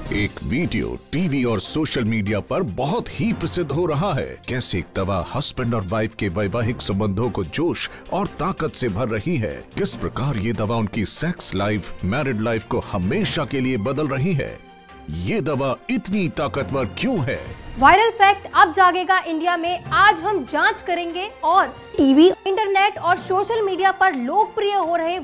एक video TV और social media पर बहुत ही प्रसिद्ध हो रहा है। कैसे एक दवा हस्बैंड और वाइफ के वैवाहिक संबंधों को जोश और ताकत से भर रही है, किस प्रकार ये दवा उनकी सेक्स लाइफ, मैरिड लाइफ को हमेशा के लिए बदल रही है। ये दवा इतनी ताकतवर क्यों है? वायरल फैक्ट अब जागेगा इंडिया में आज हम जांच करेंगे और टीवी, इंटरनेट और सोशल मीडिया पर लोकप्रिय हो रहे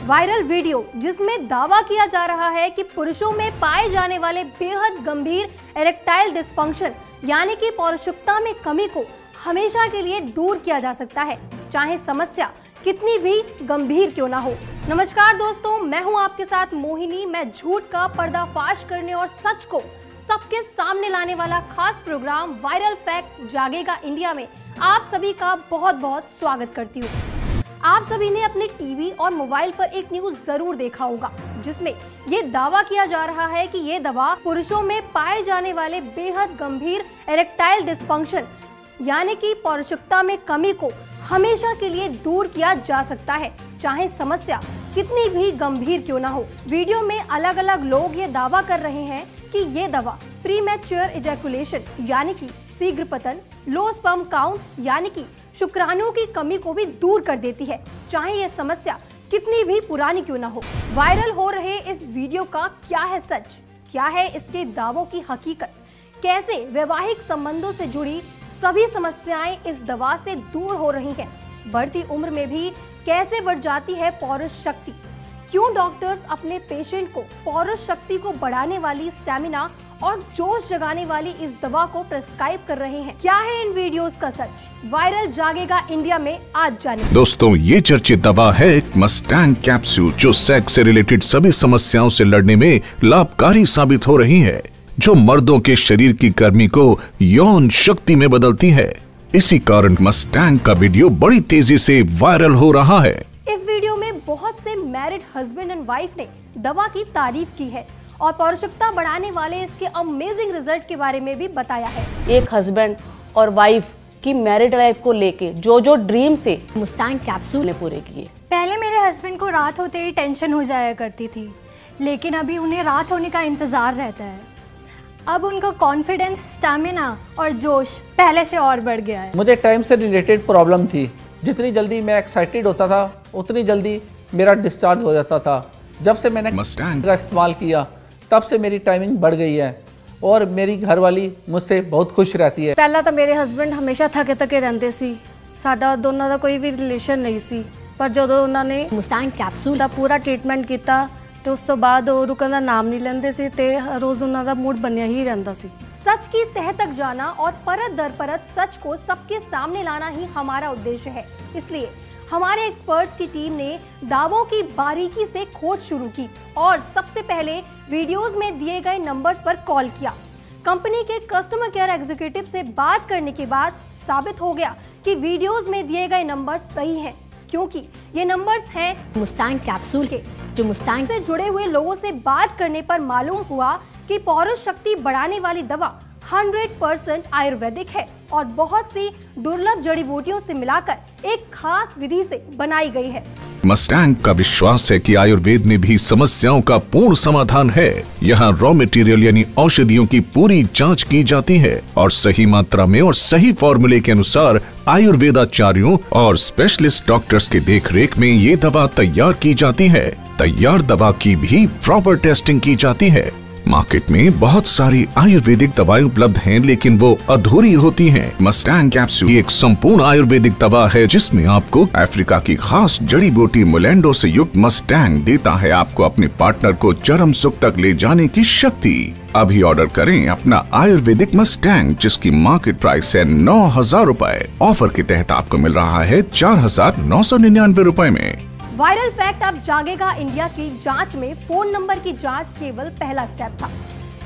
वायरल वीडियो जिसमें दावा किया जा रहा है कि पुरुषों में पाए जाने वाले बेहद गंभीर इरेक्टाइल डिस्फंक्शन यानी कि पौरुषत्वता में कमी को हमेशा के लिए दूर किया जा सकता है, चाहे समस्या कितनी भी गंभीर क्यों ना हो। नमस्कार दोस्तों, मैं हूं आपके साथ मोहिनी। मैं झूठ का पर्दाफाश करने और सच को सबके सामने लाने वाला खास प्रोग्राम वायरल फैक्ट जागेगा इंडिया में आप सभी का बहुत बहुत स्वागत करती हूँ। आप सभी ने अपने टीवी और मोबाइल पर एक न्यूज जरूर देखा होगा जिसमें ये दावा किया जा रहा है कि ये दवा पुरुषों में पाए जाने वाले बेहद गंभीर इरेक्टाइल डिस्फंक्शन यानी कि पौरुषत्वता में कमी को हमेशा के लिए दूर किया जा सकता है, चाहे समस्या कितनी भी गंभीर क्यों ना हो। वीडियो में अलग अलग लोग ये दावा कर रहे हैं कि ये दवा प्रीमैच्योर इजैकुलेशन यानी कि शीघ्र पतन, लो स्पर्म काउंट यानी कि शुक्राणुओं की कमी को भी दूर कर देती है, चाहे ये समस्या कितनी भी पुरानी क्यों ना हो। वायरल हो रहे इस वीडियो का क्या है सच, क्या है इसके दावों की हकीकत, कैसे वैवाहिक संबंधों से जुड़ी सभी समस्याएं इस दवा से दूर हो रही हैं, बढ़ती उम्र में भी कैसे बढ़ जाती है पौरुष शक्ति, क्यों डॉक्टर्स अपने पेशेंट को पौरुष शक्ति को बढ़ाने वाली, स्टैमिना और जोश जगाने वाली इस दवा को प्रेस्क्राइब कर रहे हैं। क्या है इन वीडियोस का सच? वायरल जागेगा इंडिया में आज जाने। दोस्तों, ये चर्चित दवा है एक मस्टैंग कैप्सूल जो सेक्स से रिलेटेड सभी समस्याओं से लड़ने में लाभकारी साबित हो रही है, जो मर्दों के शरीर की गर्मी को यौन शक्ति में बदलती है। इसी कारण मस्टैंग का वीडियो बड़ी तेजी से वायरल हो रहा है। इस वीडियो में बहुत से मैरिड हस्बैंड एंड वाइफ ने दवा की तारीफ की है और पौरुषत्वता बढ़ाने वाले इसके अमेजिंग रिजल्ट के बारे में भी बताया है। एक हस्बैंड और वाइफ की मैरिड लाइफ को लेके जो ड्रीम थे मस्टैंग कैप्सूल ने पूरे किए। पहले मेरे हस्बैंड को रात होते ही टेंशन हो जाया करती थी, लेकिन अभी उन्हें रात होने का इंतजार रहता है। अब उनका कॉन्फिडेंस, स्टैमिना और जोश पहले से और बढ़ गया है। मुझे टाइम से रिलेटेड प्रॉब्लम थी, जितनी जल्दी मैं एक्साइटेड होता था उतनी जल्दी मेरा डिस्चार्ज हो जाता था। जब से मैंने मस्टैंग का इस्तेमाल किया तब से मेरी टाइमिंग बढ़ गई है और मेरी घरवाली मुझसे बहुत खुश रहती है। पहला तो मेरे हस्बैंड हमेशा थके रहंदे सी, साडा दोनों का कोई भी रिलेशन नहीं सी, पर जो उन्होंने मस्टैंग कैप्सूल का पूरा ट्रीटमेंट किया तो उस तो बाद रुकन का नाम नहीं लेंदे सी ते रोज उन्हों का मूड बनया ही रहंदा सी। सच की तह तक जाना और परत दर परत सच को सबके सामने लाना ही हमारा उद्देश्य है। इसलिए हमारे एक्सपर्ट्स की टीम ने दावों की बारीकी से खोज शुरू की और सबसे पहले वीडियोस में दिए गए नंबर्स पर कॉल किया। कंपनी के कस्टमर केयर एग्जीक्यूटिव से बात करने के बाद साबित हो गया कि वीडियोस में दिए गए नंबर सही हैं, क्योंकि ये नंबर्स हैं मस्टैंग कैप्सूल के। जो मस्टैंग से जुड़े हुए लोगों से बात करने पर मालूम हुआ कि पौरुष शक्ति बढ़ाने वाली दवा 100% आयुर्वेदिक है और बहुत सी दुर्लभ जड़ी बूटियों से मिलाकर एक खास विधि से बनाई गई है। मस्टैंग का विश्वास है कि आयुर्वेद में भी समस्याओं का पूर्ण समाधान है। यहाँ रॉ मटेरियल यानी औषधियों की पूरी जांच की जाती है और सही मात्रा में और सही फॉर्मूले के अनुसार आयुर्वेदाचार्यों और स्पेशलिस्ट डॉक्टर्स के देखरेख में ये दवा तैयार की जाती है। तैयार दवा की भी प्रॉपर टेस्टिंग की जाती है। मार्केट में बहुत सारी आयुर्वेदिक दवाएं उपलब्ध हैं, लेकिन वो अधूरी होती हैं। मस्टैंग कैप्सूल एक संपूर्ण आयुर्वेदिक दवा है जिसमें आपको अफ्रीका की खास जड़ी बूटी मोलेंडो से युक्त मस्टैंग देता है आपको अपने पार्टनर को चरम सुख तक ले जाने की शक्ति। अभी ऑर्डर करें अपना आयुर्वेदिक मस्टैंग जिसकी मार्केट प्राइस है 9,000 रुपए। ऑफर के तहत आपको मिल रहा है 4,999 रुपए में। वायरल फैक्ट अब जागेगा इंडिया की जांच में फोन नंबर की जांच केवल पहला स्टेप था।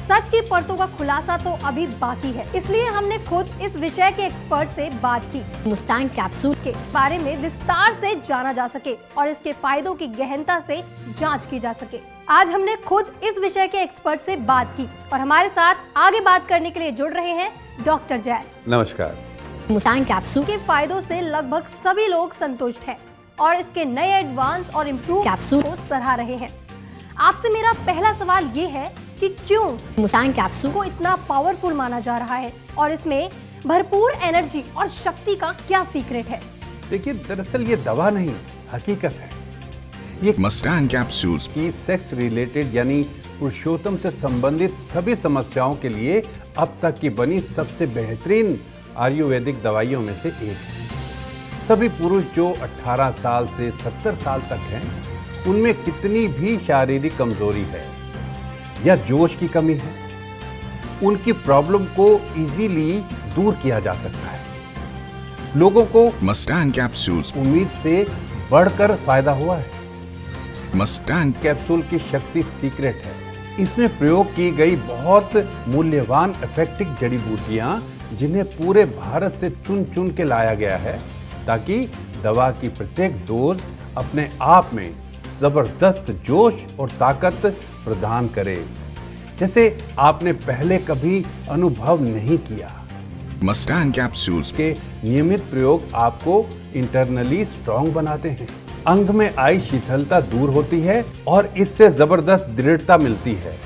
सच की परतों का खुलासा तो अभी बाकी है, इसलिए हमने खुद इस विषय के एक्सपर्ट से बात की। मस्टैंग कैप्सूल के बारे में विस्तार से जाना जा सके और इसके फायदों की गहनता से जांच की जा सके। आज हमने खुद इस विषय के एक्सपर्ट से बात की और हमारे साथ आगे बात करने के लिए जुड़ रहे हैं डॉक्टर जैन। नमस्कार। मस्टैंग कैप्सूल के फायदों से लगभग सभी लोग संतुष्ट हैं और इसके नए एडवांस और इम्प्रूव कैप्सूल को सराह रहे हैं। आपसे मेरा पहला सवाल ये है कि क्यों मुस्टैंग कैप्सूल को इतना पावरफुल माना जा रहा है और इसमें भरपूर एनर्जी और शक्ति का क्या सीक्रेट है। देखिए, दरअसल ये दवा नहीं, हकीकत है। ये मस्टैंग कैप्सूल्स की सेक्स रिलेटेड यानी पुरुषोत्तम से संबंधित सभी समस्याओं के लिए अब तक की बनी सबसे बेहतरीन आयुर्वेदिक दवाइयों में से एक है। सभी पुरुष जो 18 साल से 70 साल तक हैं, उनमें कितनी भी शारीरिक कमजोरी है या जोश की कमी है, उनकी प्रॉब्लम को इजीली दूर किया जा सकता है। लोगों को मस्टैंग कैप्सूल्स उम्मीद से बढ़कर फायदा हुआ है। मस्टैंग कैप्सूल की शक्ति सीक्रेट है। इसमें प्रयोग की गई बहुत मूल्यवान इफेक्टिव जड़ी बूटियां, जिन्हें पूरे भारत से चुन चुन के लाया गया है, ताकि दवा की प्रत्येक डोज अपने आप में जबरदस्त जोश और ताकत प्रदान करे, जैसे आपने पहले कभी अनुभव नहीं किया। मस्टैंग कैप्सूल्स के नियमित प्रयोग आपको इंटरनली स्ट्रॉन्ग बनाते हैं। अंग में आई शीतलता दूर होती है और इससे जबरदस्त दृढ़ता मिलती है।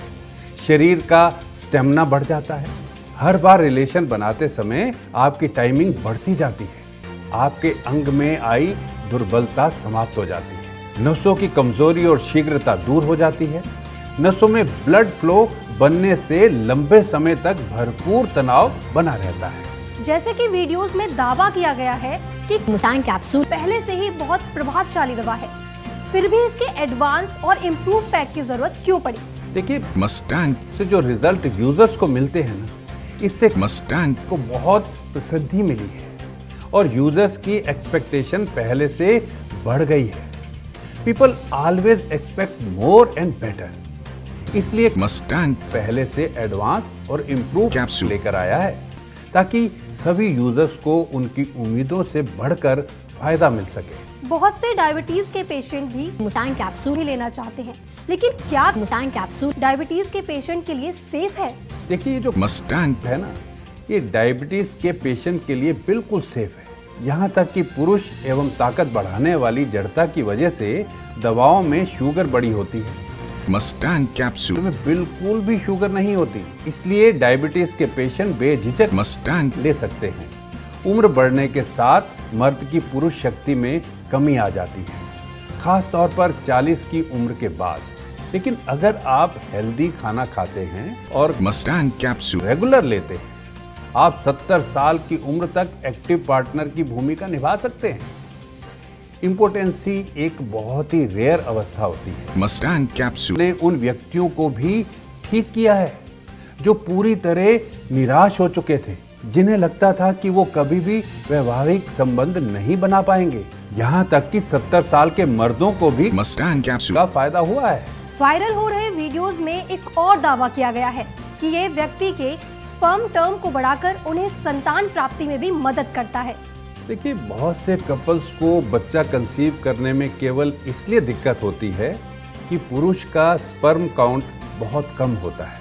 शरीर का स्टेमिना बढ़ जाता है। हर बार रिलेशन बनाते समय आपकी टाइमिंग बढ़ती जाती है। आपके अंग में आई दुर्बलता समाप्त हो जाती है। नसों की कमजोरी और शीघ्रता दूर हो जाती है। नसों में ब्लड फ्लो बनने से लंबे समय तक भरपूर तनाव बना रहता है। जैसे कि वीडियोस में दावा किया गया है कि मुस्टैंग कैप्सूल पहले से ही बहुत प्रभावशाली दवा है, फिर भी इसके एडवांस और इम्प्रूव पैक की जरूरत क्यों पड़ी? देखिए, मस्टैंग से जो रिजल्ट यूजर्स को मिलते हैं ना, इससे मस्टैंग को बहुत प्रसिद्धि मिली है और यूजर्स की एक्सपेक्टेशन पहले से बढ़ गई है। People always expect more and better, इसलिए मस्टैंग पहले से एडवांस और इम्प्रूव कैप्सूल लेकर आया है, ताकि सभी यूजर्स को उनकी उम्मीदों से बढ़कर फायदा मिल सके। बहुत से डायबिटीज के पेशेंट भी मुस्टैंग कैप्सूल ही लेना चाहते हैं, लेकिन क्या मुस्टैंग कैप्सूल डायबिटीज के पेशेंट के लिए सेफ है? देखिए, ये जो मस्टैंग है ना, ये डायबिटीज के पेशेंट के लिए बिल्कुल सेफ है। यहाँ तक कि पुरुष एवं ताकत बढ़ाने वाली जड़ता की वजह से दवाओं में शुगर बड़ी होती है। मस्टैंग कैप्सूल में बिल्कुल भी शुगर नहीं होती, इसलिए डायबिटीज के पेशेंट बेझिझक मस्टैंग ले सकते हैं। उम्र बढ़ने के साथ मर्द की पुरुष शक्ति में कमी आ जाती है, खास तौर पर 40 की उम्र के बाद। लेकिन अगर आप हेल्दी खाना खाते हैं और मस्टैंग कैप्सूल रेगुलर लेते हैं, आप 70 साल की उम्र तक एक्टिव पार्टनर की भूमिका निभा सकते हैं। इम्पोटेंसी एक बहुत ही रेयर अवस्था होती है। मस्टैंग कैप्सूल ने उन व्यक्तियों को भी ठीक किया है जो पूरी तरह निराश हो चुके थे, जिन्हें लगता था कि वो कभी भी वैवाहिक संबंध नहीं बना पाएंगे। यहाँ तक कि 70 साल के मर्दों को भी मस्टैंग कैप्सूल का फायदा हुआ है। वायरल हो रहे वीडियोस में एक और दावा किया गया है कि ये व्यक्ति के स्पर्म टर्म को बढ़ाकर उन्हें संतान प्राप्ति में भी मदद करता है। देखिए, बहुत से कपल्स को बच्चा कंसीव करने में केवल इसलिए दिक्कत होती है कि पुरुष का स्पर्म काउंट बहुत कम होता है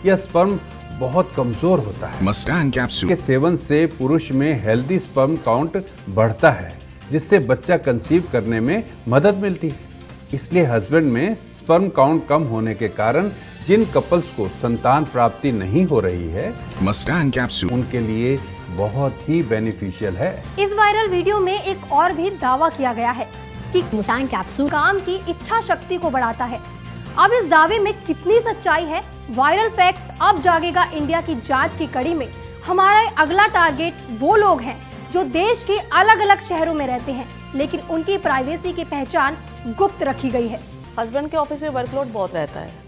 या स्पर्म बहुत कमजोर होता है। मस्टैंग कैप्सूल के सेवन से पुरुष में हेल्दी स्पर्म काउंट बढ़ता है, जिससे बच्चा कंसीव करने में मदद मिलती है। इसलिए हस्बैंड में स्पर्म काउंट कम होने के कारण जिन कपल्स को संतान प्राप्ति नहीं हो रही है, मस्टैंग कैप्सूल उनके लिए बहुत ही बेनिफिशियल है। इस वायरल वीडियो में एक और भी दावा किया गया है कि मुस्टैंग कैप्सूल काम की इच्छा शक्ति को बढ़ाता है। अब इस दावे में कितनी सच्चाई है? वायरल फैक्ट्स अब जागेगा इंडिया की जांच की कड़ी में हमारा अगला टारगेट वो लोग हैं जो देश के अलग अलग शहरों में रहते हैं, लेकिन उनकी प्राइवेसी की पहचान गुप्त रखी गई है। हस्बैंड के ऑफिस में वर्कलोड बहुत रहता है।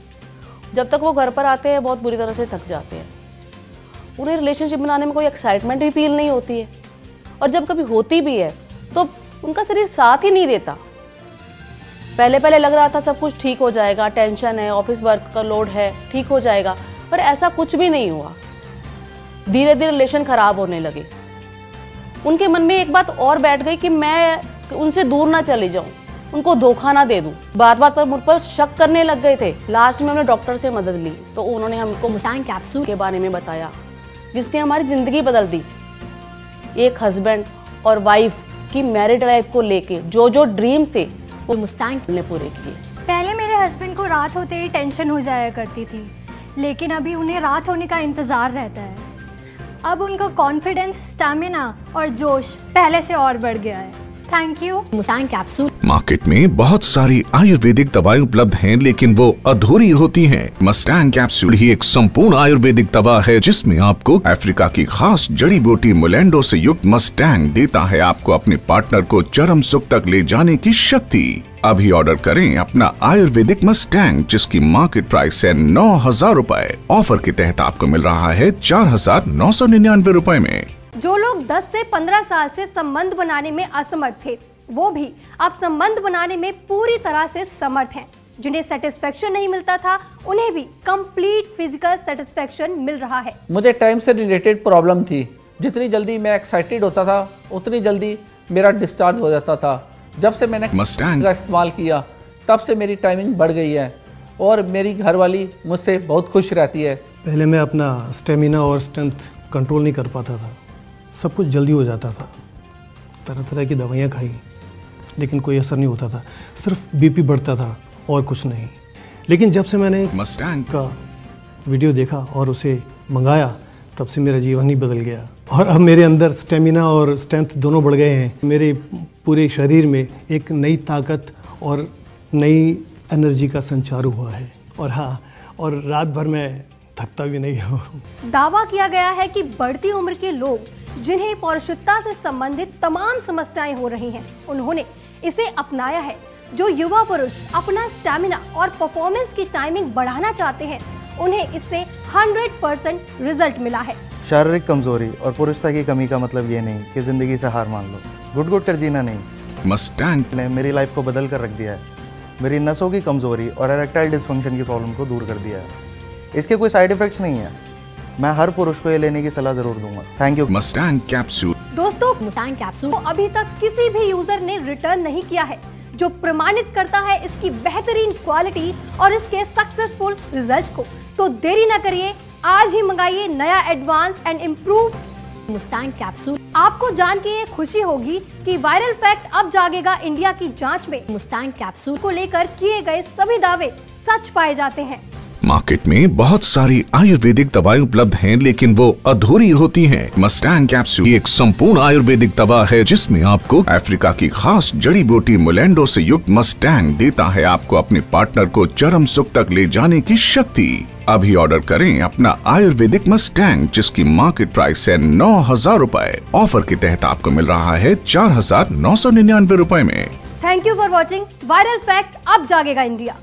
जब तक वो घर पर आते हैं बहुत बुरी तरह से थक जाते हैं। उन्हें रिलेशनशिप बनाने में कोई एक्साइटमेंट भी फील नहीं होती है, और जब कभी होती भी है तो उनका शरीर साथ ही नहीं देता। पहले पहले लग रहा था सब कुछ ठीक हो जाएगा, टेंशन है, ऑफिस वर्क का लोड है, ठीक हो जाएगा, पर ऐसा कुछ भी नहीं हुआ। धीरे धीरे रिलेशन खराब होने लगे। उनके मन में एक बात और बैठ गई कि मैं उनसे दूर ना चली जाऊं, उनको धोखा ना दे दूं। बात बात पर मुझ पर शक करने लग गए थे। लास्ट में हमने डॉक्टर से मदद ली तो उन्होंने हमको मुस्टैंग कैप्सूल के बारे में बताया, जिसने हमारी जिंदगी बदल दी। एक हस्बैंड और वाइफ की मैरिड लाइफ को लेके जो जो ड्रीम्स थे वो मुस्टैंग ने पूरे किए। पहले मेरे हस्बैंड को रात होते ही टेंशन हो जाया करती थी, लेकिन अभी उन्हें रात होने का इंतज़ार रहता है। अब उनका कॉन्फिडेंस, स्टैमिना और जोश पहले से और बढ़ गया है। Thank you. Mustang capsule. Market में बहुत सारी आयुर्वेदिक दवाएं उपलब्ध हैं, लेकिन वो अधूरी होती हैं। मस्टैंग कैप्सूल ही एक संपूर्ण आयुर्वेदिक दवा है जिसमें आपको अफ्रीका की खास जड़ी बूटी मोलेंडो से युक्त मस्टैंग देता है आपको अपने पार्टनर को चरम सुख तक ले जाने की शक्ति। अभी ऑर्डर करें अपना आयुर्वेदिक मस्टैंग, जिसकी मार्केट प्राइस है 9,000 रूपए। ऑफर के तहत आपको मिल रहा है 4,999 रूपए में। जो लोग 10 से 15 साल से संबंध बनाने में असमर्थ थे, वो भी अब संबंध बनाने में पूरी तरह से समर्थ हैं। जिन्हें सेटिस्फेक्शन नहीं मिलता था, उन्हें भी कंप्लीट फिजिकल सेटिस्फेक्शन मिल रहा है। मुझे टाइम से रिलेटेड प्रॉब्लम थी। जितनी जल्दी मैं एक्साइटेड होता था, उतनी जल्दी मेरा डिस्चार्ज हो जाता था। जब से मैंने मस्टैंग का इस्तेमाल किया, तब से मेरी टाइमिंग बढ़ गई है और मेरी घरवाली मुझसे बहुत खुश रहती है। पहले मैं अपना स्टेमिना और स्ट्रेंथ कंट्रोल नहीं कर पाता था, सब कुछ जल्दी हो जाता था। तरह तरह की दवाइयाँ खाई, लेकिन कोई असर नहीं होता था, सिर्फ बीपी बढ़ता था और कुछ नहीं। लेकिन जब से मैंने मस्टैंग का वीडियो देखा और उसे मंगाया, तब से मेरा जीवन ही बदल गया और अब मेरे अंदर स्टेमिना और स्ट्रेंथ दोनों बढ़ गए हैं। मेरे पूरे शरीर में एक नई ताकत और नई एनर्जी का संचार हुआ है और हाँ, और रात भर मैं थकता भी नहीं हूँ। दावा किया गया है कि बढ़ती उम्र के लोग जिन्हें पौरुषत्वता से संबंधित तमाम समस्याएं हो रही हैं, उन्होंने इसे अपनाया है। जो युवा पुरुष अपना स्टैमिना और परफॉर्मेंस की टाइमिंग बढ़ाना चाहते हैं, उन्हें इससे 100% रिजल्ट मिला है। शारीरिक कमजोरी और पुरुषता की कमी का मतलब ये नहीं कि जिंदगी से हार मान लो, घुट-घुट कर जीना नहीं। मस्टैंग ने मेरी लाइफ को बदल कर रख दिया है। मेरी नसों की कमजोरी और इरेक्टाइल डिसफंक्शन की प्रॉब्लम को दूर कर दिया है। इसके कोई साइड इफेक्ट्स नहीं है। मैं हर पुरुष को ये लेने की सलाह जरूर दूंगा। Thank you. Mustang capsule. दोस्तों, मस्टैंग कैप्सूल अभी तक किसी भी यूजर ने रिटर्न नहीं किया है, जो प्रमाणित करता है इसकी बेहतरीन क्वालिटी और इसके सक्सेसफुल रिजल्ट को। तो देरी न करिए, आज ही मंगाइए नया advance and improve Mustang capsule. आपको जान के ये खुशी होगी कि वायरल फैक्ट अब जागेगा इंडिया की जांच में मस्टैंग कैप्सूल को लेकर किए गए सभी दावे सच पाए जाते हैं। मार्केट में बहुत सारी आयुर्वेदिक दवाएं उपलब्ध हैं, लेकिन वो अधूरी होती हैं। मस्टैंग कैप्सूल एक संपूर्ण आयुर्वेदिक दवा है जिसमें आपको अफ्रीका की खास जड़ी बूटी मोलेंडो से युक्त मस्टैंग देता है आपको अपने पार्टनर को चरम सुख तक ले जाने की शक्ति। अभी ऑर्डर करें अपना आयुर्वेदिक मस्टैंग, जिसकी मार्केट प्राइस है 9,000 रूपए। ऑफर के तहत आपको मिल रहा है 4,999 रूपए में। Thank you for watching. Viral fact अब जागेगा इंडिया।